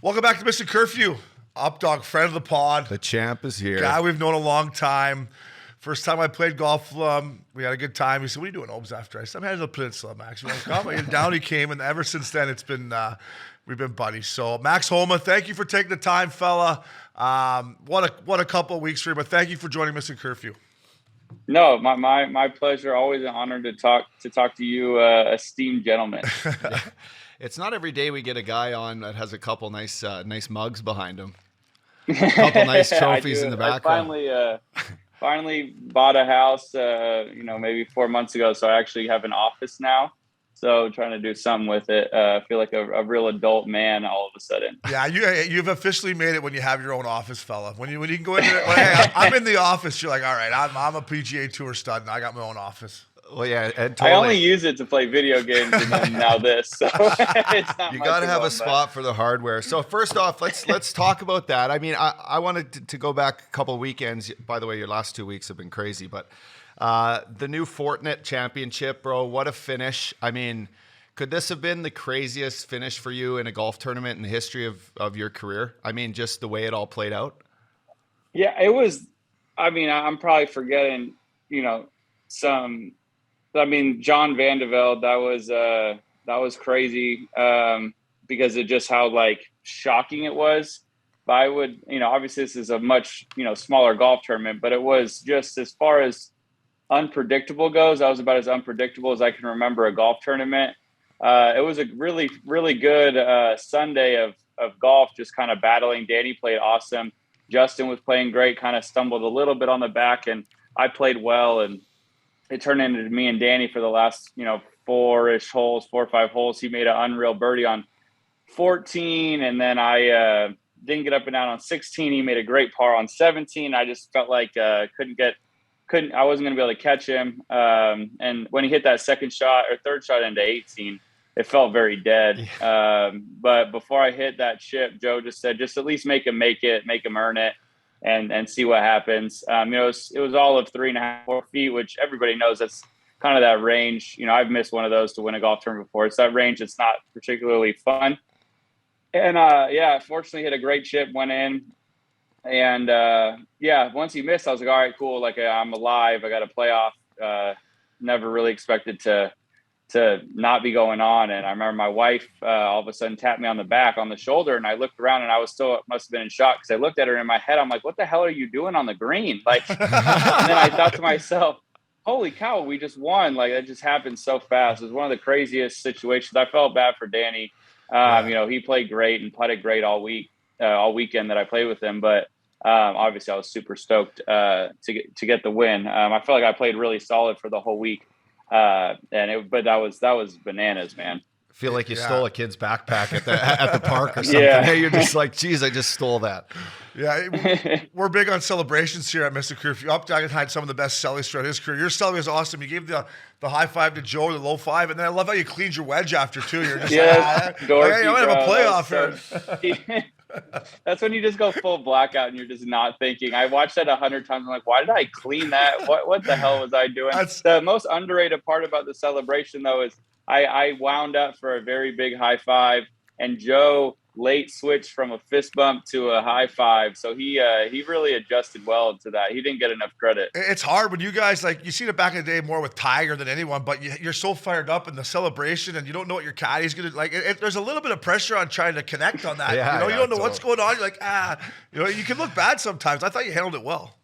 Welcome back to Mr. Curfew. Updogg, friend of the pod. The champ is here. Guy we've known a long time. First time I played golf, we had a good time. He said, "What are you doing, Obes, after?" I said, "I'm heading to the Peninsula, Max. You want to come?" And down he came, and ever since then, it's been we've been buddies. So, Max Homa, thank you for taking the time, fella. What a couple of weeks for you, but thank you for joining Mr. Curfew. No, my pleasure. Always an honor to talk to you, esteemed gentleman. Yeah. It's not every day we get a guy on that has a couple nice mugs behind him. A couple nice trophies in the background. I finally bought a house, maybe 4 months ago. So I actually have an office now. So trying to do something with it. I feel like a real adult man all of a sudden. Yeah, you've officially made it when you have your own office, fella. When you can go in there, hey, I'm in the office. You're like, all right, I'm a PGA Tour stud, and I got my own office. Well, yeah, and totally. I only use it to play video games, and then now this. So it's not. You got to have a spot for the hardware. So first off, let's talk about that. I mean, I wanted to go back a couple of weekends. By the way, your last 2 weeks have been crazy, but the new Fortinet Championship, bro, what a finish! I mean, could this have been the craziest finish for you in a golf tournament in the history of your career? I mean, just the way it all played out. Yeah, it was. I mean, I'm probably forgetting, some. I mean, John Vandevelde, that was crazy because of just how shocking it was. But I would, obviously this is a much, smaller golf tournament, but it was just as far as unpredictable goes, I was about as unpredictable as I can remember a golf tournament. It was a really, really good Sunday of golf, just kind of battling. Danny played awesome. Justin was playing great, kind of stumbled a little bit on the back, and I played well, and it turned into me and Danny for the last, 4 or 5 holes. He made an unreal birdie on 14. And then I didn't get up and down on 16. He made a great par on 17. I just felt like I wasn't going to be able to catch him. And when he hit that second shot or third shot into 18, it felt very dead. But before I hit that chip, Joe just said, just at least make him earn it. And see what happens. It was all of 3.5, 4 feet, which everybody knows that's kind of that range. I've missed one of those to win a golf tournament before. It's that range. It's not particularly fun. And fortunately hit a great chip, went in. And once he missed, I was like, all right, cool. Like I'm alive. I got a playoff. Never really expected to not be going on. And I remember my wife all of a sudden tapped me on the back, on the shoulder, and I looked around and I must have been in shock because I looked at her in my head. I'm like, what the hell are you doing on the green? And then I thought to myself, holy cow, we just won. Like that just happened so fast. It was one of the craziest situations. I felt bad for Danny. He played great and putted great all weekend that I played with him. But obviously I was super stoked to get the win. I felt like I played really solid for the whole week. But that was bananas, man. I feel like you stole a kid's backpack at the park or something. Yeah. You're just like, geez, I just stole that. Yeah, we're big on celebrations here at Mr. Curfew. Updogg had some of the best sellies throughout his career. Your selly was awesome. You gave the high five to Joe, the low five, and then I love how you cleaned your wedge after too. You're just I'm gonna have a playoff here. That's when you just go full blackout and you're just not thinking. I watched that 100 times. I'm like, why did I clean that? What the hell was I doing? The most underrated part about the celebration, though, is I wound up for a very big high five, and Joe late switched from a fist bump to a high five. So he really adjusted well to that. He didn't get enough credit. It's hard when you guys, you seen it back in the day more with Tiger than anyone, but you're so fired up in the celebration and you don't know what your caddy's going to, there's a little bit of pressure on trying to connect on that. You don't know what's going on. You're like, you can look bad sometimes. I thought you handled it well.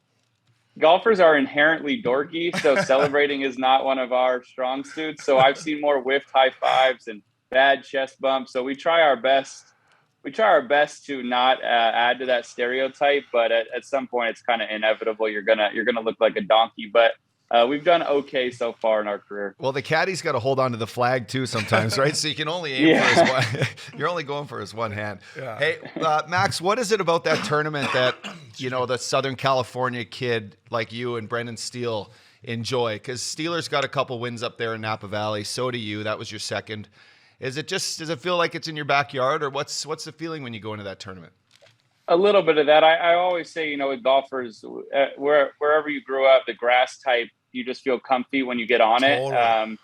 Golfers are inherently dorky, so celebrating is not one of our strong suits. So I've seen more whiffed high fives and bad chest bumps. So we try our best to not add to that stereotype, but at some point it's kind of inevitable. You're gonna look like a donkey, but we've done okay so far in our career. Well, the caddy's got to hold on to the flag too sometimes, right? So you can only aim for his one. You're only going for his one hand. Yeah. Hey, Max, what is it about that tournament that the Southern California kid like you and Brendan Steele enjoy? Because Steeler's got a couple wins up there in Napa Valley. So do you. That was your second. Does it feel like it's in your backyard, or what's the feeling when you go into that tournament? A little bit of that. I always say, with golfers, wherever you grew up, the grass type, you just feel comfy when you get on it.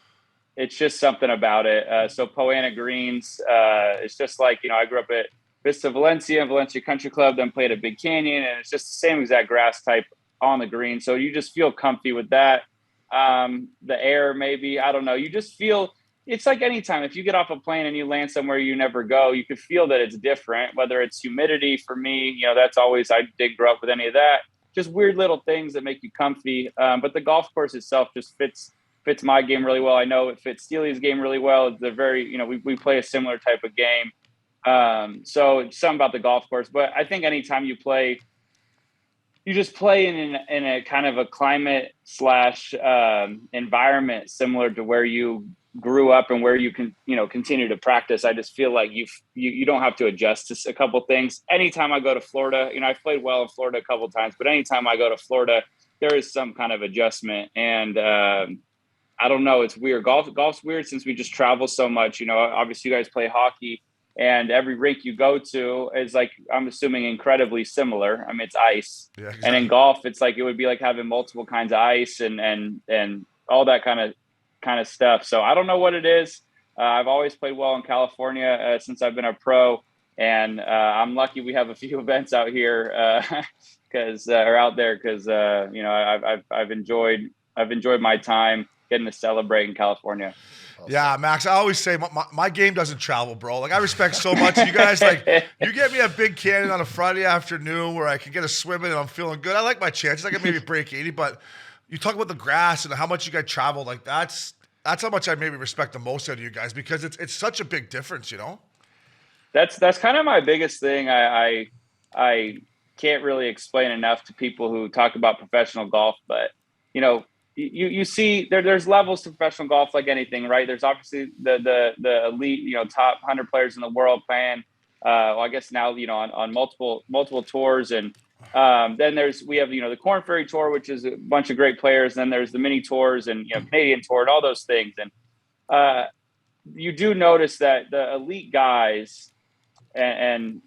It's just something about it. So Poana greens, it's just like, I grew up at Vista Valencia Country Club, then played at Big Canyon, and it's just the same exact grass type on the green. So you just feel comfy with that. The air, maybe, I don't know. You just feel, it's like anytime if you get off a plane and you land somewhere you never go, you could feel that it's different, whether it's humidity for me, that's always, I didn't grow up with any of that. Just weird little things that make you comfy. But the golf course itself just fits my game really well. I know it fits Steely's game really well. They're very, we play a similar type of game. So it's something about the golf course, but I think anytime you play, you just play in a kind of a climate / environment similar to where you grew up and where you can, continue to practice. I just feel like you don't have to adjust to a couple things. Anytime I go to Florida, I've played well in Florida a couple of times, but anytime I go to Florida, there is some kind of adjustment. And, I don't know. It's weird. Golf's weird since we just travel so much. Obviously you guys play hockey, and every rink you go to is like, I'm assuming, incredibly similar. I mean, it's ice. Yeah, exactly. And in golf, it's like, it would be like having multiple kinds of ice and all that kind of stuff. So I don't know what it is. I've always played well in California since I've been a pro, and I'm lucky we have a few events out here out there because I've enjoyed my time getting to celebrate in California. Yeah, Max, I always say my game doesn't travel, bro. Like, I respect so much you guys. Like, you get me a Big Canyon on a Friday afternoon where I can get a swim in and I'm feeling good. I like my chances. I can maybe break 80, but you talk about the grass and how much you guys travel. Like, that's how much I maybe respect the most out of you guys, because it's such a big difference, That's kind of my biggest thing. I can't really explain enough to people who talk about professional golf, but you see there's levels to professional golf like anything, right? There's obviously the elite, top 100 players in the world playing, I guess now, on multiple tours. And then we have, the Corn Ferry Tour, which is a bunch of great players. Then there's the mini tours and, Canadian Tour and all those things. And you do notice that the elite guys and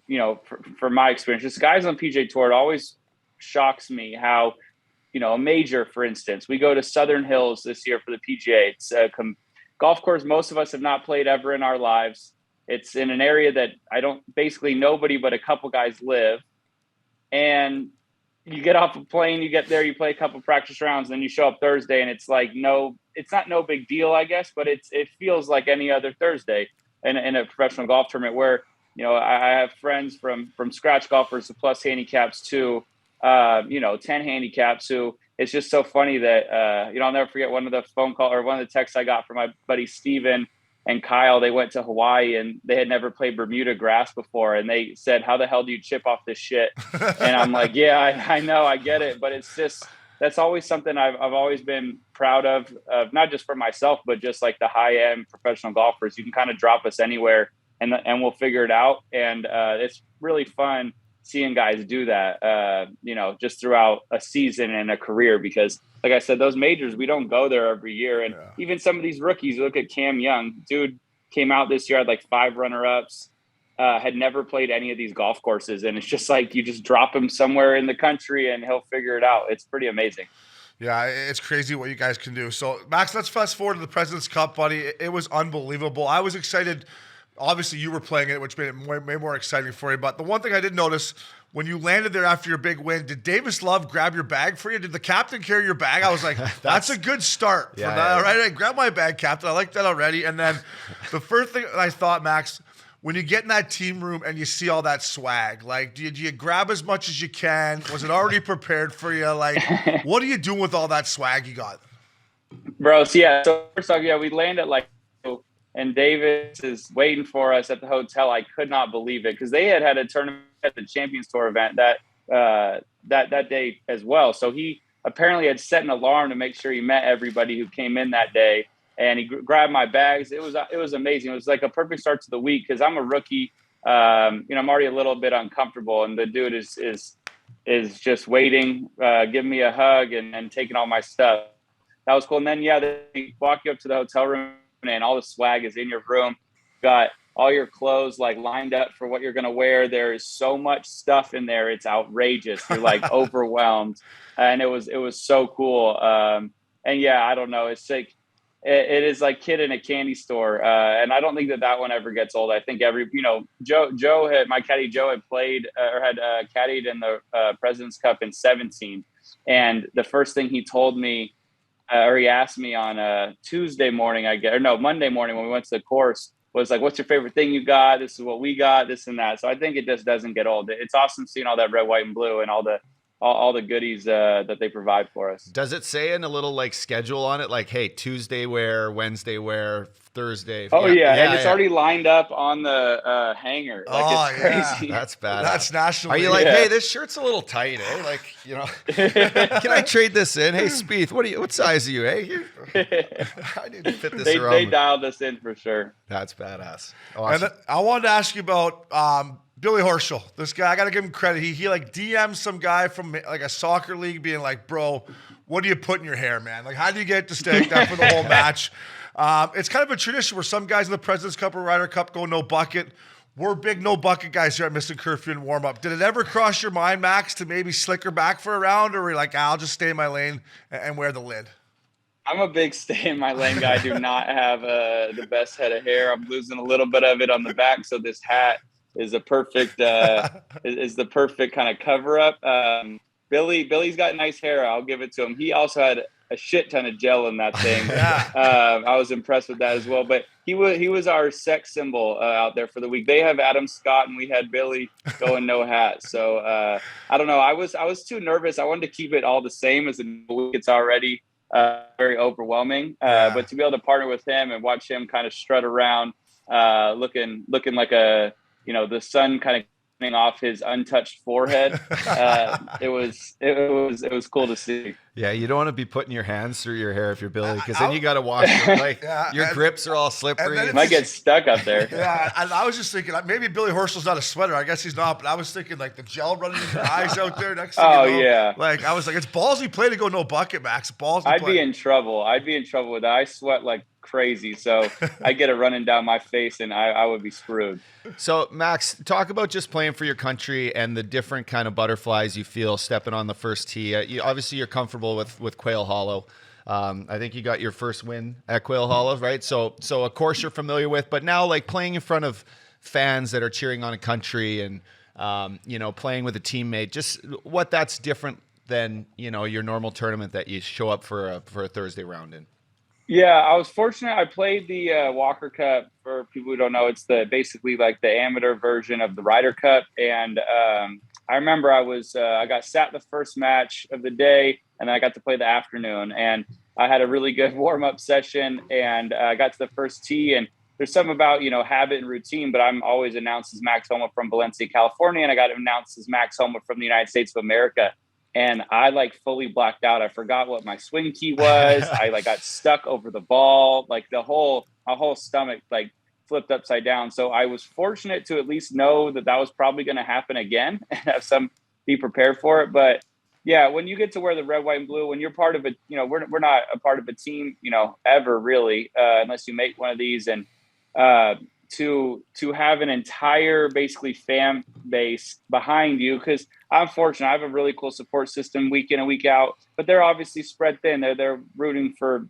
for my experience, just guys on PGA Tour, it always shocks me how, a major, for instance, we go to Southern Hills this year for the PGA. It's a golf course most of us have not played ever in our lives. It's in an area that basically nobody but a couple guys live. And you get off a plane, you get there, you play a couple practice rounds, then you show up Thursday, and it's like, it's not no big deal, I guess, but it feels like any other Thursday in a professional golf tournament where, I have friends from scratch golfers to plus handicaps to 10 handicaps, who it's just so funny that, I'll never forget one of the phone call or one of the texts I got from my buddy Steven and Kyle. They went to Hawaii and they had never played Bermuda grass before. And they said, "How the hell do you chip off this shit?" And I'm like, yeah, I know, I get it. But it's just, that's always something I've always been proud of not just for myself, but just like the high end professional golfers. You can kind of drop us anywhere and we'll figure it out. And it's really fun seeing guys do that, just throughout a season and a career, because like I said, those majors, we don't go there every year. And even some of these rookies, look at Cam Young, dude came out this year, had like 5 runner-ups, had never played any of these golf courses. And it's just like, you just drop him somewhere in the country and he'll figure it out. It's pretty amazing. Yeah, it's crazy what you guys can do. So Max, let's fast forward to the President's Cup, buddy. It was unbelievable. I was excited. Obviously, you were playing it, which made it way more exciting for you. But the one thing I did notice, when you landed there after your big win, did Davis Love grab your bag for you? Did the captain carry your bag? I was like, that's a good start. Yeah, that, right? I grabbed my bag, captain. I like that already. And then the first thing I thought, Max, when you get in that team room and you see all that swag, like, do you grab as much as you can? Was it already prepared for you? Like, what are you doing with all that swag you got? Bro, so first off, we landed and Davis is waiting for us at the hotel. I could not believe it, because they had a tournament at the Champions Tour event that day as well. So he apparently had set an alarm to make sure he met everybody who came in that day, and he grabbed my bags. It was amazing. It was like a perfect start to the week, because I'm a rookie. I'm already a little bit uncomfortable, and the dude is just waiting, giving me a hug and taking all my stuff. That was cool. And then they walk you up to the hotel room, and all the swag is in your room. Got all your clothes like lined up for what you're going to wear. There is so much stuff in there. It's outrageous. You're like overwhelmed. And it was so cool. And I don't know. It's like, it is like kid in a candy store. And I don't think that one ever gets old. I think my caddy Joe had played or had caddied in the President's Cup in 17. And the first thing he told me, or he asked me on Monday morning when we went to the course, was like, what's your favorite thing you got? This is what we got, this and that. So I think it just doesn't get old. It's awesome seeing all that red, white, and blue and all the goodies that they provide for us. Does it say in a little like schedule on it, like, hey, Tuesday wear, Wednesday wear, Thursday? Oh yeah, and it's already lined up on the hanger. Like, it's crazy. That's bad. That's national. Are you like, hey, this shirt's a little tight, eh? Like, can I trade this in? Hey, Spieth, what size are you, eh? I need to fit this around. They dialed us in for sure. That's badass. Awesome. And I wanted to ask you about Billy Horschel. This guy, I got to give him credit. He like DM'd some guy from like a soccer league being like, bro, what do you put in your hair, man? Like, how do you get to stay like that for the whole match? It's kind of a tradition where some guys in the President's Cup or Ryder Cup go no bucket. We're big no bucket guys here at Missin Curfew and warm up. Did it ever cross your mind, Max, to maybe slicker back for a round, or were you like, I'll just stay in my lane and wear the lid? I'm a big stay in my lane guy. I do not have the best head of hair. I'm losing a little bit of it on the back, so this hat is a perfect is the perfect kind of cover up. Billy's got nice hair. I'll give it to him. He also had a shit ton of gel in that thing. I was impressed with that as well. But he was our sex symbol out there for the week. They have Adam Scott and we had Billy going no hat. So I don't know. I was too nervous. I wanted to keep it all the same as the week. It's already very overwhelming. But to be able to partner with him and watch him kind of strut around, looking like the sun kind of coming off his untouched forehead. It was cool to see. Yeah, you don't want to be putting your hands through your hair if you're Billy, because then you got to wash it. Like your grips are all slippery. You might get stuck up there. Yeah, and I was just thinking maybe Billy Horschel's not a sweater. I guess he's not, but I was thinking like the gel running in your eyes out there next thing you know. Yeah. Like I was like, it's ballsy play to go no bucket, Max. Ballsy play. I'd be in trouble with that. I sweat like crazy, so I get it running down my face and I would be screwed. So Max, talk about just playing for your country and the different kind of butterflies you feel stepping on the first tee. Obviously you're comfortable with Quail Hollow. I think you got your first win at Quail Hollow, right? So of course you're familiar with, but now like playing in front of fans that are cheering on a country and playing with a teammate, just what that's different than your normal tournament that you show up for a Thursday round in. Yeah, I was fortunate. I played the Walker Cup. For people who don't know, it's basically like the amateur version of the Ryder Cup. And I remember I got sat the first match of the day, and then I got to play the afternoon. And I had a really good warm up session, and I got to the first tee. And there's something about habit and routine, but I'm always announced as Max Homa from Valencia, California, and I got announced as Max Homa from the United States of America. And I fully blacked out. I forgot what my swing key was. I got stuck over the ball. My whole stomach flipped upside down. So I was fortunate to at least know that was probably going to happen again and have be prepared for it. But yeah, when you get to wear the red, white, and blue, when you're part of we're not a part of a team, ever really, unless you make one of these. And to have an entire basically fan base behind you, because I'm fortunate. I have a really cool support system week in and week out, but they're obviously spread thin. They're rooting for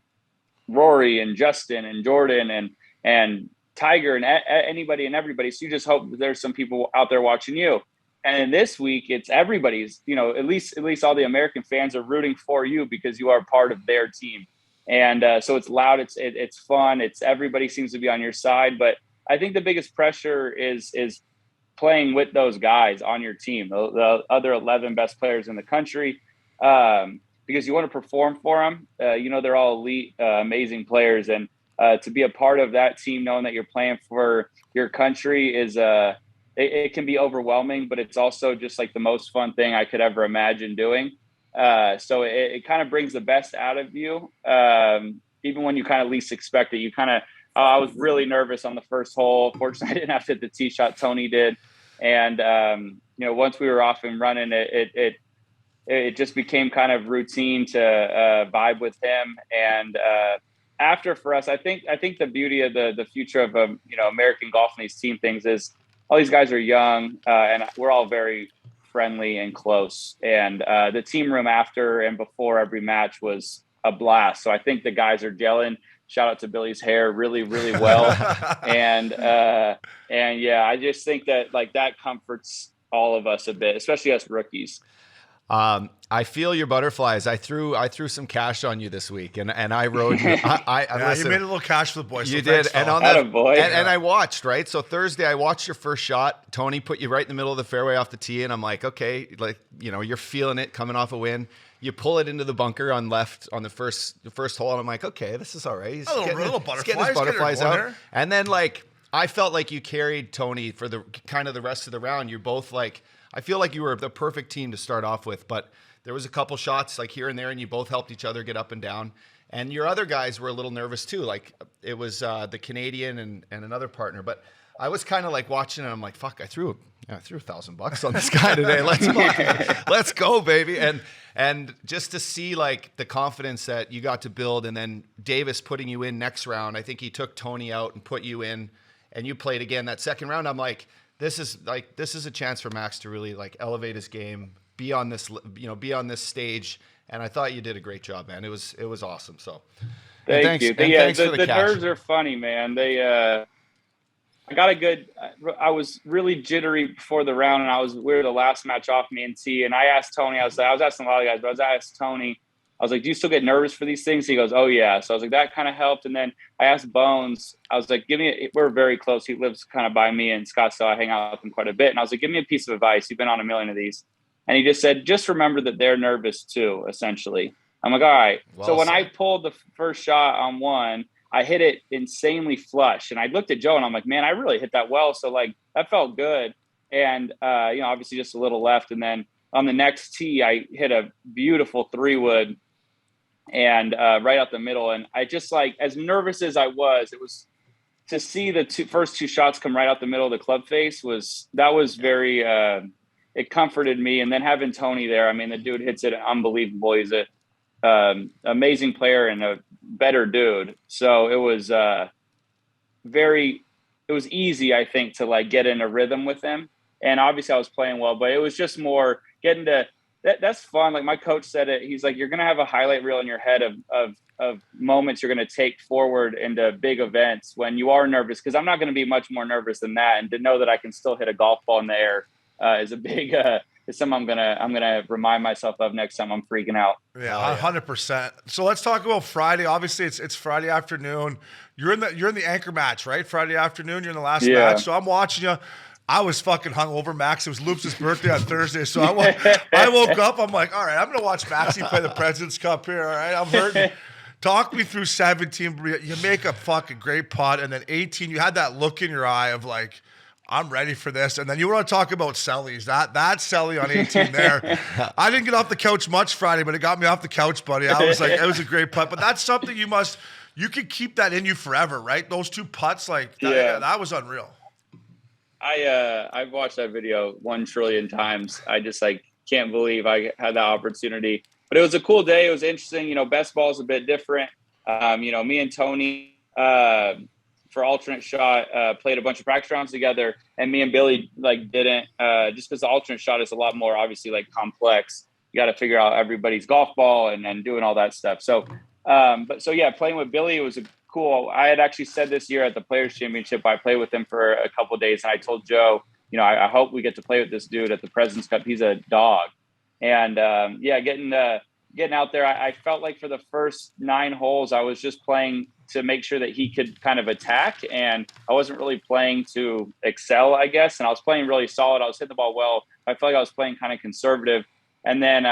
Rory and Justin and Jordan and Tiger and anybody and everybody. So you just hope that there's some people out there watching you. And this week it's everybody's, at least all the American fans are rooting for you because you are part of their team. And so it's loud. It's fun. Everybody seems to be on your side, but I think the biggest pressure is playing with those guys on your team, the other 11 best players in the country, because you want to perform for them. They're all elite, amazing players. And to be a part of that team, knowing that you're playing for your country is it can be overwhelming, but it's also just the most fun thing I could ever imagine doing. So it kind of brings the best out of you, even when you kind of least expect it. I was really nervous on the first hole. Fortunately, I didn't have to hit the tee shot. Tony did. And, once we were off and running, it just became kind of routine to vibe with him. And after for us, I think the beauty of the future of, American golf and these team things is all these guys are young and we're all very friendly and close. And the team room after and before every match was a blast. So I think the guys are gelling. shout out to Billy's hair really, really well. and yeah, I just think that like that comforts all of us a bit, especially us rookies. I feel your butterflies. I threw some cash on you this week, and I rode you. You made a little cash for the boys. You did, and on that, and I watched, right. So Thursday, I watched your first shot. Tony put you right in the middle of the fairway off the tee, and I'm like, okay, like you're feeling it coming off a win. You pull it into the bunker on left on the first hole, and I'm like, okay, this is all right. He's getting his butterflies out, and then like I felt like you carried Tony for the kind of the rest of the round. You're both like. I feel like you were the perfect team to start off with, but there was a couple shots like here and there, and you both helped each other get up and down. And your other guys were a little nervous too. Like it was the Canadian and another partner, but I was kind of like watching and I'm like, fuck, I threw $1,000 on this guy today. Let's go, baby. And just to see like the confidence that you got to build, and then Davis putting you in next round. I think he took Tony out and put you in, and you played again that second round. I'm like, this is a chance for Max to really like elevate his game, be on this stage. And I thought you did a great job, man. It was awesome. So thanks you. Thanks for the nerves are funny, man. I got a good, I was really jittery before the round, and we were the last match off, me and T. And I asked Tony, I was asking a lot of guys, but I asked Tony, I was like, do you still get nervous for these things? He goes, oh yeah. So I was like, that kind of helped. And then I asked Bones, I was like, we're very close. He lives kind of by me in Scottsdale. I hang out with him quite a bit. And I was like, give me a piece of advice. You've been on a million of these. And he just said, just remember that they're nervous too, essentially. I'm like, all right. Well, so when I pulled the first shot on one, I hit it insanely flush. And I looked at Joe and I'm like, man, I really hit that well. So like, that felt good. And, obviously just a little left. And then on the next tee, I hit a beautiful 3-wood and right out the middle. And I just like, as nervous as I was, it was to see the first two shots come right out the middle of the club face was very, it comforted me. And then having Tony there, I mean, the dude hits it unbelievable. He's a amazing player and a better dude. So it was it was easy, I think, to like get in a rhythm with him. And obviously I was playing well, but it was just more getting to that's fun. Like my coach said it, he's like, you're going to have a highlight reel in your head of moments you're going to take forward into big events when you are nervous. Cause I'm not going to be much more nervous than that. And to know that I can still hit a golf ball in the air is a big, is something I'm gonna remind myself of next time I'm freaking out. Yeah, 100%. So let's talk about Friday. Obviously, it's Friday afternoon. You're in the anchor match, right? Friday afternoon. You're in the last match. So I'm watching you. I was fucking hungover, Max. It was Lup's birthday on Thursday, so I woke up. I'm like, all right, I'm gonna watch Maxie play the President's Cup here. All right, I'm hurting. Talk me through 17. You make a fucking great putt, and then 18. You had that look in your eye of like, I'm ready for this. And then you want to talk about Sellies. That Selly on 18 there. I didn't get off the couch much Friday, but it got me off the couch, buddy. I was like, it was a great putt. But that's something you can keep that in you forever, right? Those two putts, like that was unreal. I've watched that video 1 trillion times. I just like can't believe I had that opportunity. But it was a cool day. It was interesting. Best ball is a bit different. Me and Tony for alternate shot played a bunch of practice rounds together, and me and Billy like didn't just because the alternate shot is a lot more obviously like complex. You got to figure out everybody's golf ball and doing all that stuff. So playing with Billy, it was cool. I had actually said this year at the Players Championship, I played with him for a couple of days, and I told Joe, I hope we get to play with this dude at the President's Cup. He's a dog. And getting out there, I felt like for the first 9 holes, I was just playing to make sure that he could kind of attack. And I wasn't really playing to excel, I guess. And I was playing really solid. I was hitting the ball well. I felt like I was playing kind of conservative. And then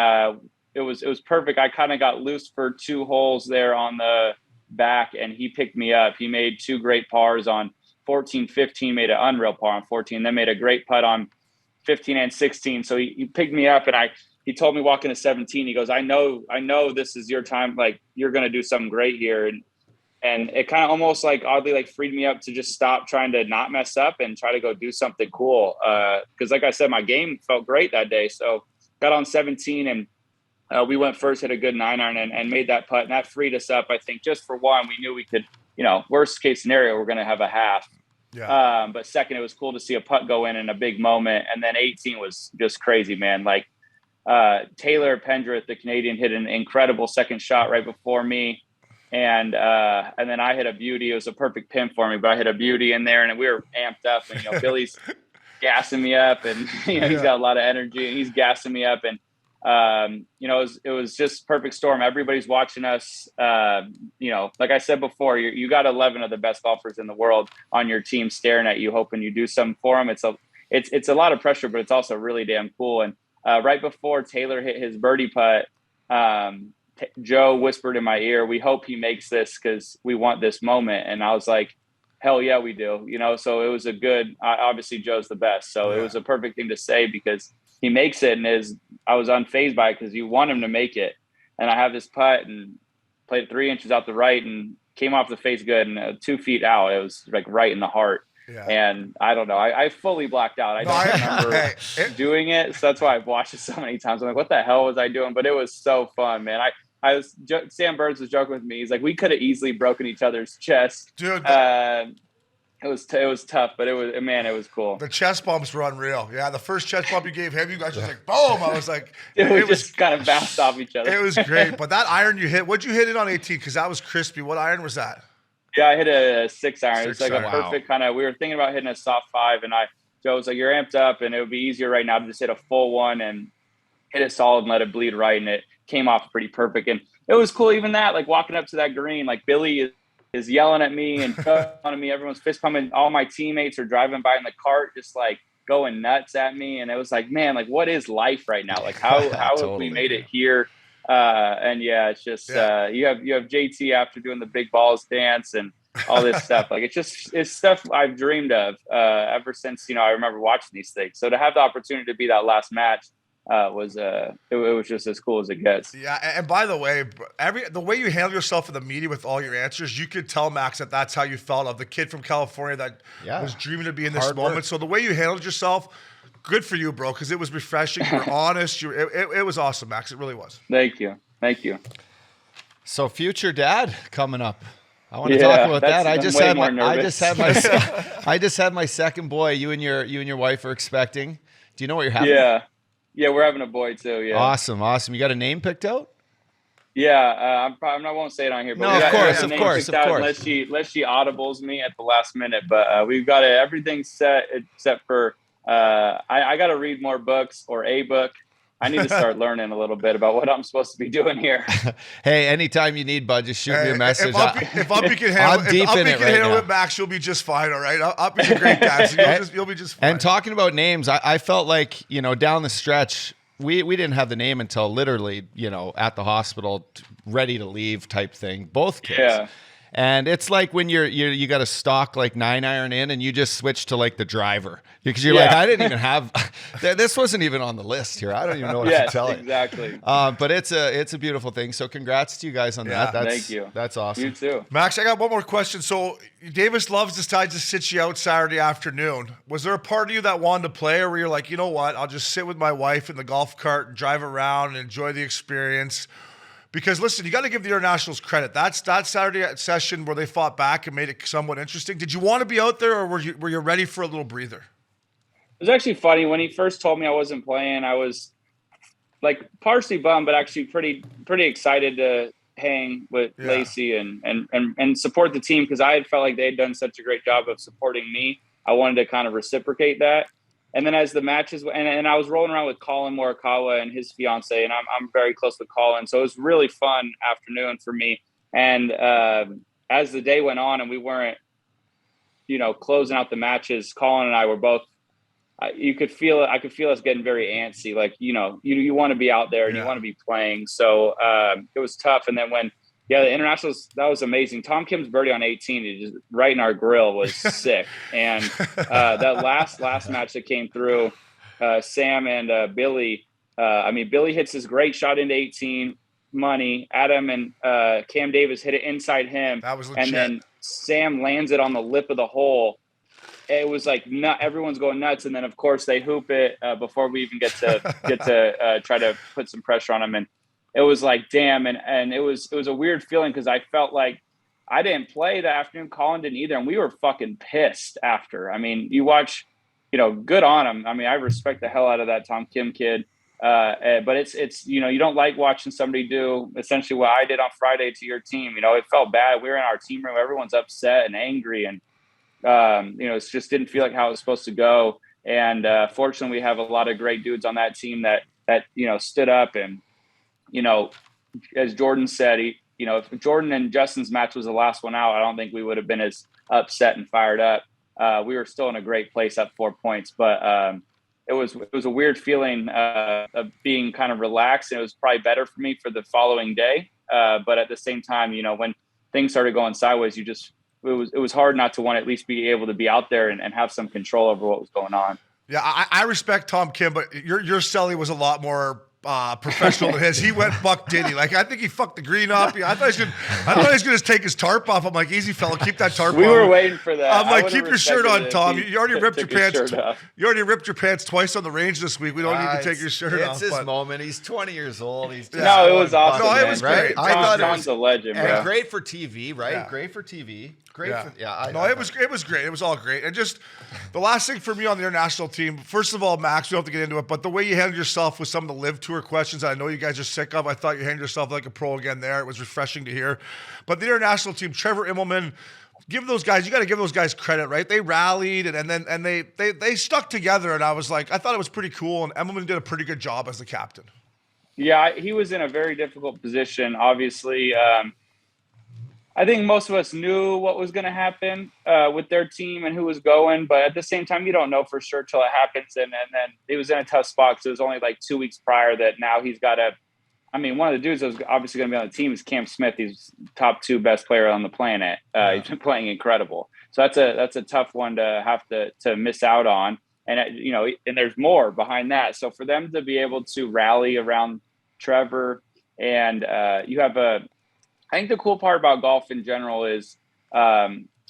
it was perfect. I kind of got loose for 2 holes there on the back, and he picked me up. He made 2 great pars on 14, 15, made an unreal par on 14, then made a great putt on 15 and 16. So he picked me up, and he told me walking to 17, he goes, I know this is your time. Like, you're going to do something great here. And it kind of almost like oddly like freed me up to just stop trying to not mess up and try to go do something cool. Cause like I said, my game felt great that day. So got on 17 and we went first, hit a good 9-iron and made that putt. And that freed us up. I think just for one, we knew we could, worst case scenario, we're going to have a half. Yeah. But second, it was cool to see a putt go in a big moment. And then 18 was just crazy, man. Like, Taylor Pendrith, the Canadian, hit an incredible second shot right before me. And then I hit a beauty. It was a perfect pin for me, but I hit a beauty in there, and we were amped up. And Billy's gassing me up, and he's got a lot of energy, and he's gassing me up. And it was just perfect storm. Everybody's watching us. Like I said before, you got 11 of the best golfers in the world on your team staring at you, hoping you do something for them. It's a lot of pressure, but it's also really damn cool. And right before Taylor hit his birdie putt, Joe whispered in my ear, "We hope he makes this because we want this moment." And I was like, "Hell yeah, we do." So it was a good. Obviously, Joe's the best, so it was a perfect thing to say because he makes it, and I was unfazed by it because you want him to make it. And I have this putt and played it 3 inches out the right and came off the face good and 2 feet out. It was like right in the heart. Yeah. And I don't know. I fully blacked out. I don't remember doing it. So that's why I've watched it so many times. I'm like, what the hell was I doing? But it was so fun, man. Sam Burns was joking with me. He's like, we could have easily broken each other's chest. Dude. It was tough, but it was cool. The chest bumps were unreal. Yeah, the first chest bump you gave him, you guys just like, boom. I was like, it was just kind of bounced off each other. It was great. But that iron you hit, what'd you hit it on 18? Because that was crispy. What iron was that? Yeah, I hit a 6 iron. It's like a perfect kind of. We were thinking about hitting a soft 5, and Joe was like, "You're amped up, and it would be easier right now to just hit a full one and hit it solid and let it bleed right." And it came off pretty perfect, and it was cool. Even that, like walking up to that green, like Billy is yelling at me and on me. Everyone's fist pumping. All my teammates are driving by in the cart, just like going nuts at me. And it was like, man, like what is life right now? Like how totally. Have we made it here? And yeah, it's just you have JT after doing the big balls dance and all this stuff. Like it's stuff I've dreamed of ever since I remember watching these things. So to have the opportunity to be that last match it was just as cool as it gets. Yeah, and by the way, the way you handle yourself in the media with all your answers, you could tell Max that that's how you felt of the kid from California that was dreaming to be in this moment. So the way you handled yourself. Good for you, bro, because it was refreshing. You were honest. It was awesome, Max. It really was. Thank you. So, future dad coming up. I want to talk about that. I just had my second boy. You and your wife are expecting. Do you know what you're having? Yeah, we're having a boy too. Yeah. Awesome. You got a name picked out? Yeah, I won't say it on here. But no, of course. Unless she audibles me at the last minute. But we've got everything set except for. I got to read more books or a book. I need to start learning a little bit about what I'm supposed to be doing here. Hey, anytime you need, bud, just shoot me a message. If Uppy can handle it, Max, you'll be just fine, all right? Uppy's a great guy, so you'll be just fine. And talking about names, I felt like, down the stretch, we didn't have the name until literally, at the hospital, ready to leave type thing, both kids. Yeah. And it's like when you got a stock like 9 iron in and you just switch to like the driver because you're like, I didn't even have, this wasn't even on the list here. I don't even know what to tell you. Exactly. But it's a beautiful thing. So congrats to you guys on that. Thank you. That's awesome. You too. Max, I got one more question. So Davis Loves decides to sit you out Saturday afternoon. Was there a part of you that wanted to play or where you're like, you know what, I'll just sit with my wife in the golf cart and drive around and enjoy the experience? Because listen, you got to give the internationals credit. That's that Saturday session where they fought back and made it somewhat interesting. Did you want to be out there, or were you ready for a little breather? It was actually funny when he first told me I wasn't playing. I was like partially bummed, but actually pretty excited to hang with Lacey and support the team because I had felt like they had done such a great job of supporting me. I wanted to kind of reciprocate that. And then as the matches, and I was rolling around with Colin Morikawa and his fiance, and I'm very close with Colin. So it was really fun afternoon for me. And as the day went on and we weren't, closing out the matches, Colin and I were both, I could feel us getting very antsy. Like, you want to be out there and you want to be playing. So it was tough. And then when, the internationals, that was amazing. Tom Kim's birdie on 18, just right in our grill was sick. And that last match that came through, Sam and Billy, Billy hits this great shot into 18, money. Adam and Cam Davis hit it inside him. That was legit. And then Sam lands it on the lip of the hole. It was like everyone's going nuts. And then, of course, they hoop it before we even get to try to put some pressure on them. And it was like, damn. And it was a weird feeling because I felt like I didn't play that afternoon. Colin didn't either. And we were fucking pissed after. You watch, good on him. I respect the hell out of that Tom Kim kid. But it's you don't like watching somebody do essentially what I did on Friday to your team. It felt bad. We were in our team room, everyone's upset and angry, and it just didn't feel like how it was supposed to go. And fortunately, we have a lot of great dudes on that team that stood up. And as Jordan said, if Jordan and Justin's match was the last one out, I don't think we would have been as upset and fired up. We were still in a great place, up 4 points, but it was a weird feeling of being kind of relaxed. And it was probably better for me for the following day. But at the same time, when things started going sideways, it was hard not to want to at least be able to be out there and have some control over what was going on. Yeah, I respect Tom Kim, but your Selly was a lot more professional than his. He went Buck Diddy. Like, I think he fucked the green up. I thought he was gonna take his tarp off. I'm like, easy fellow, keep that tarp on. We were waiting for that. I'm like, keep your shirt on, Tom. You already ripped your pants. You already ripped your pants twice on the range this week. We don't need to take your shirt off. It's his moment. He's 20 years old. He's no, it was awesome. No, it was great. I thought Tom's a legend, bro. Great for TV, right? Yeah. Great for TV. It was great. It was all great. And just the last thing for me on the international team, first of all, Max, we don't have to get into it, but the way you handled yourself with some of the Live Tour questions I know you guys are sick of, I thought you handled yourself like a pro again there. It was refreshing to hear. But the international team, Trevor Immelman, you got to give those guys credit, right? They rallied and they stuck together, and I thought it was pretty cool, and Immelman did a pretty good job as the captain. Yeah, he was in a very difficult position, obviously. I think most of us knew what was going to happen with their team and who was going, but at the same time, you don't know for sure till it happens. And then he was in a tough spot because it was only like 2 weeks prior that now he's got one of the dudes that was obviously going to be on the team is Cam Smith. He's top 2 best player on the planet. He's been playing incredible. So that's a tough one to have to miss out on. And, and there's more behind that. So for them to be able to rally around Trevor and you have I think the cool part about golf in general is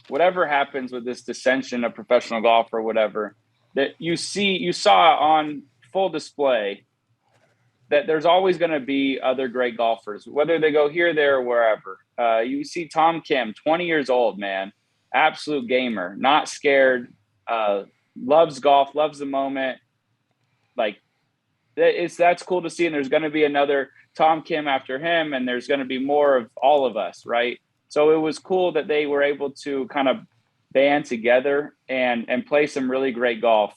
whatever happens with this dissension of professional golf or whatever, that you saw on full display that there's always going to be other great golfers, whether they go here, there, or wherever. You see Tom Kim, 20 years old, man, absolute gamer, not scared, loves golf, loves the moment. Like, that's cool to see. And there's going to be another Tom Kim after him, and there's going to be more of all of us, right? So it was cool that they were able to kind of band together and play some really great golf,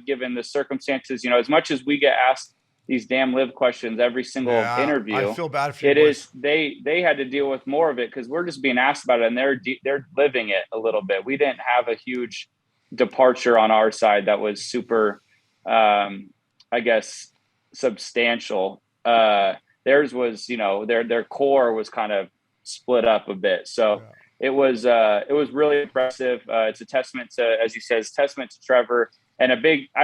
given the circumstances. As much as we get asked these damn live questions every single interview, I feel bad for you. It is they had to deal with more of it because we're just being asked about it, and they're living it a little bit. We didn't have a huge departure on our side that was super, I guess, substantial. Theirs was, their core was kind of split up a bit. So it was really impressive. It's a testament to, as you said, testament to Trevor, and I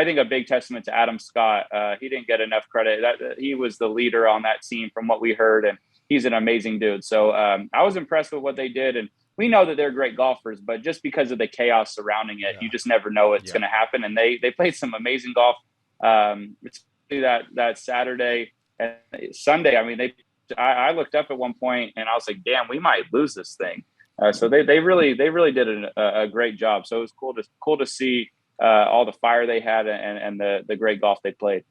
think a big testament to Adam Scott. He didn't get enough credit. He was the leader on that team from what we heard, and he's an amazing dude. So I was impressed with what they did. And we know that they're great golfers, but just because of the chaos surrounding it, you just never know what's going to happen. And they played some amazing golf. That Saturday and Sunday. I mean, I looked up at one point and I was like, damn, we might lose this thing. So they really did a great job. So it was cool to see all the fire they had and the great golf they played.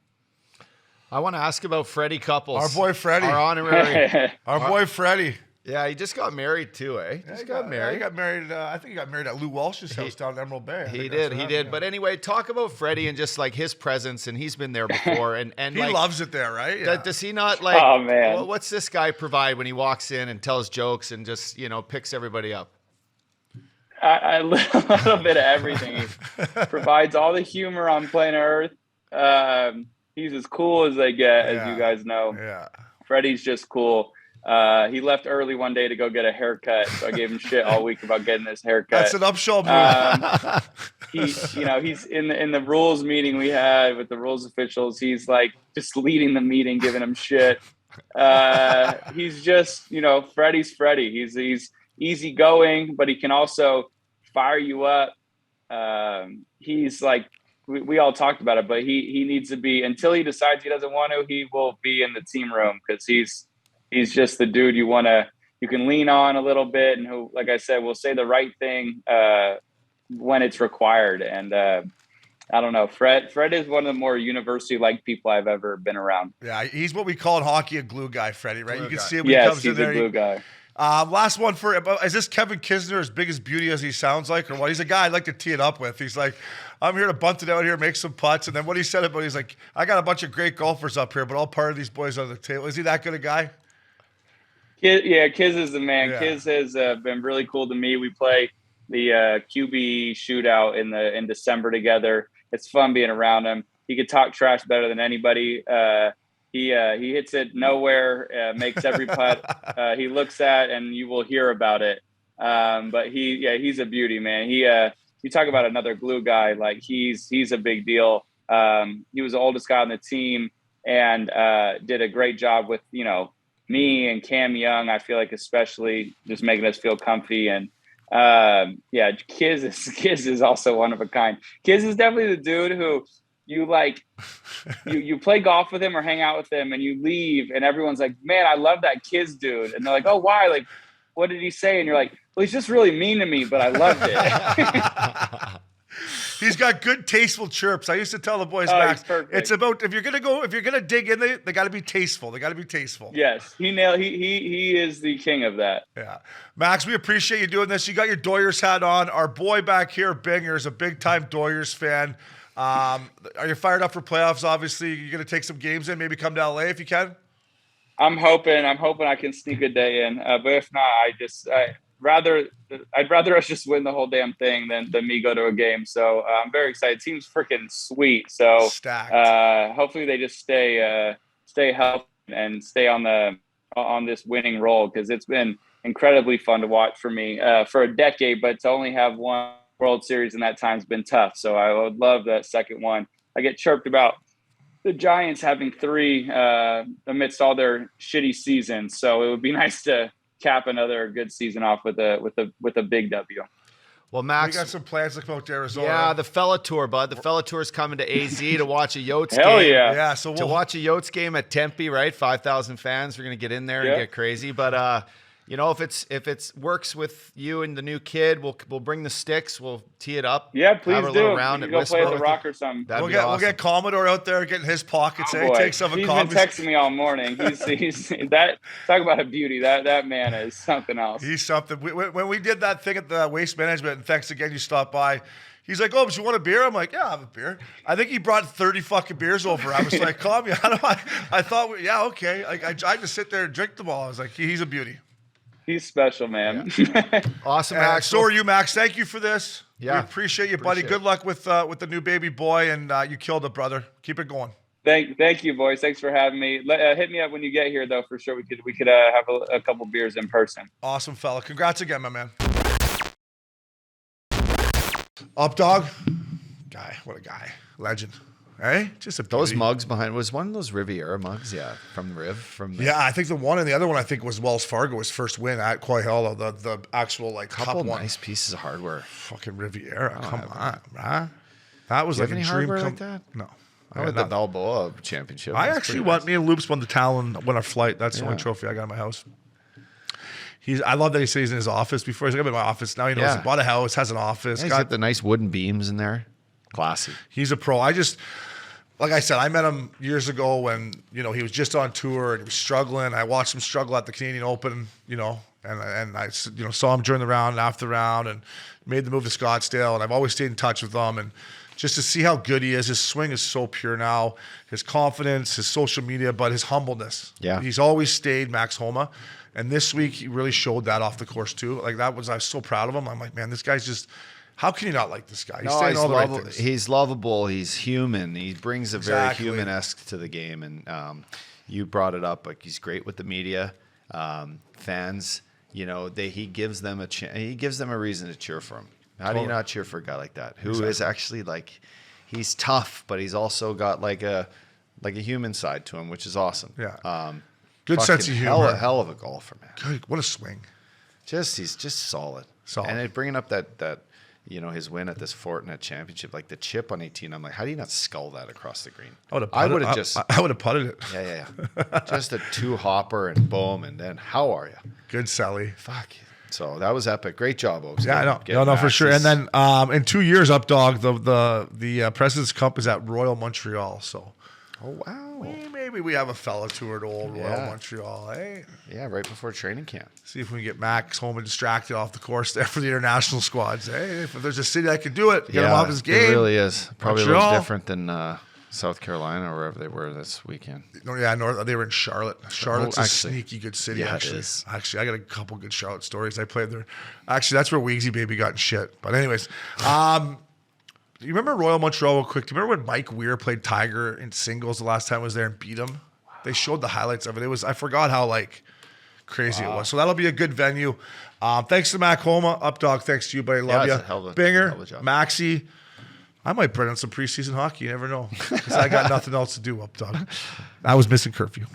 I want to ask about Freddie Couples. Our boy Freddie. Our honorary. Our boy Freddie. Yeah, he just got married too, eh? He got married. I think he got married at Lou Walsh's house down in Emerald Bay. He did. But anyway, talk about Freddie and just like his presence, and he's been there before, and he like, loves it there, right? Yeah. Does he not like? Oh man, what's this guy provide when he walks in and tells jokes and just picks everybody up? A little bit of everything. He provides all the humor on planet Earth. He's as cool as they get, as you guys know. Yeah. Freddie's just cool. He left early one day to go get a haircut, so I gave him shit all week about getting this haircut. That's an upshow move. He's in the rules meeting we had with the rules officials. He's like just leading the meeting, giving him shit. He's just, Freddie's Freddie. He's easygoing, but he can also fire you up. He's like, we all talked about it, but he needs to be, until he decides he doesn't want to, he will be in the team room because he's just the dude you can lean on a little bit, and who, like I said, will say the right thing when it's required. And I don't know. Fred is one of the more university-like people I've ever been around. Yeah, he's what we call in hockey a glue guy, Freddie, right? You can see him when yes, he comes he's in there. a glue guy. Last one is this Kevin Kisner as big as beauty as he sounds like, or what? He's a guy I'd like to tee it up with. He's like, I'm here to bunt it out here, make some putts. And then what he said about, he's like, I got a bunch of great golfers up here, but all part of these boys on the table. Is he that good a guy? Kiz is the man. Yeah. Kiz has been really cool to me. We play the QB shootout in December together. It's fun being around him. He could talk trash better than anybody. He hits it nowhere, makes every putt he looks at, and you will hear about it. But he's a beauty, man. You talk about another glue guy, like he's a big deal. He was the oldest guy on the team and did a great job with, me and Cam Young. I feel like especially just making us feel comfy. And Kiz is also one of a kind. Kiz is definitely the dude who you play golf with him or hang out with him and you leave and everyone's like, man, I love that Kiz dude. And they're like, oh, why? Like, what did he say? And you're like, well, he's just really mean to me, but I loved it. He's got good, tasteful chirps. I used to tell the boys, Max, it's about if you're gonna dig in, they got to be tasteful. They got to be tasteful. Yes, he is the king of that. Yeah, Max, we appreciate you doing this. You got your Doyers hat on. Our boy back here, Binger, is a big time Doyers fan. Are you fired up for playoffs? Obviously, you're gonna take some games in. Maybe come to LA if you can. I'm hoping I can sneak a day in. But if not, I'd rather us just win the whole damn thing than me go to a game. So I'm very excited. Team's freaking sweet. So hopefully they just stay healthy and stay on this winning roll, because it's been incredibly fun to watch for me for a decade. But to only have one World Series in that time's been tough. So I would love that second one. I get chirped about the Giants having 3 amidst all their shitty seasons. So it would be nice to cap another good season off with a big W. Well, Max, we got some plans to come out to Arizona. Yeah, the Fella Tour, bud. The Fella Tour is coming to AZ to watch a Yotes Hell game. yeah. Yeah, so to watch a Yotes game at Tempe, right? 5,000 fans. We're gonna get in there and get crazy. But if it works with you and the new kid, we'll bring the sticks. We'll tee it up. Yeah, please have a do. little round You and go whisper play the with rock it. or something. That'd be We'll awesome. get Commodore out there, getting his pockets. Take some of He's Commodore. been texting me all morning. He's that. Talk about a beauty. That man is something else. He's something. When we did that thing at the Waste Management, and thanks again, you stopped by. He's like, oh, but you want a beer? I'm like, yeah, I'll have a beer. I think he brought 30 fucking beers over. I was like, call me. I thought, yeah, okay. Like I just sit there and drink them all. I was like, he's a beauty. He's special, man. Yeah. Awesome, Max. So are you, Max. Thank you for this. Yeah. We appreciate you, buddy. Good luck with the new baby boy, and you killed it, brother. Keep it going. Thank you, boys. Thanks for having me. Hit me up when you get here, though, for sure. We could have a couple beers in person. Awesome, fella. Congrats again, my man. Updogg. Guy. What a guy. Legend. Hey, just a beauty. Those mugs behind was one of those Riviera mugs, from Riv. Yeah, I think the one and the other one I think was Wells Fargo, his first win at Coyhalla, the actual couple cup one. Nice pieces of hardware. Fucking Riviera, come on, right? That was like any a dream hardware come. Like that? No, I went the Balboa Championship. I actually won. Me and Loops won the Talon, won our flight. That's the only trophy I got in my house. I love that he says he's in his office before. He's like, I'm in my office now. He knows he bought a house, has an office. He's got the nice wooden beams in there. Classy. He's a pro. Like I said, I met him years ago when, he was just on tour and he was struggling. I watched him struggle at the Canadian Open, and I, saw him during the round and after the round and made the move to Scottsdale. And I've always stayed in touch with him. And just to see how good he is, his swing is so pure now. His confidence, his social media, but his humbleness. Yeah. He's always stayed Max Homa. And this week, he really showed that off the course too. I was so proud of him. I'm like, man, this guy's just... How can you not like this guy? He's saying all the right things. He's lovable. He's human. He brings a very human-esque to the game. And you brought it up. Like, he's great with the media, fans. He gives them a he gives them a reason to cheer for him. How do you not cheer for a guy like that? Who is actually he's tough, but he's also got like a human side to him, which is awesome. Yeah. Good sense of humor. Hell of a golfer, man. Good. What a swing. He's just solid. And bringing up that. His win at this Fortinet Championship, like the chip on 18, I'm like, how do you not skull that across the green? I would have putted it. Yeah. Just a 2-hopper and boom, and then how are you? Good Sally. Fuck. So that was epic. Great job, Obes. Yeah, I know. No, for sure. And then in 2 years, Updogg, the President's Cup is at Royal Montreal. So, oh wow, maybe we have a fella tour to old Royal Montreal. Hey, yeah, right before training camp. See if we can get Max home and distracted off the course there for the international squads. Hey, if there's a city that can do it, get him off his game. It really is. Probably a Montreal. little different than South Carolina or wherever they were this weekend. No, yeah, they were in Charlotte. Charlotte's a sneaky good city, actually. It is. Actually, I got a couple good Charlotte stories. I played there. Actually, that's where Weegsy Baby got in shit. But anyways, you remember Royal Montreal real quick? Do you remember when Mike Weir played Tiger in singles the last time I was there and beat him? Wow. They showed the highlights of it. I forgot how crazy it was. So that'll be a good venue. Thanks to Mac Homa. Updogg, thanks to you, buddy. Love you. Binger, Maxie. I might put on some preseason hockey. You never know. Because I got nothing else to do, Updogg. I was missing curfew.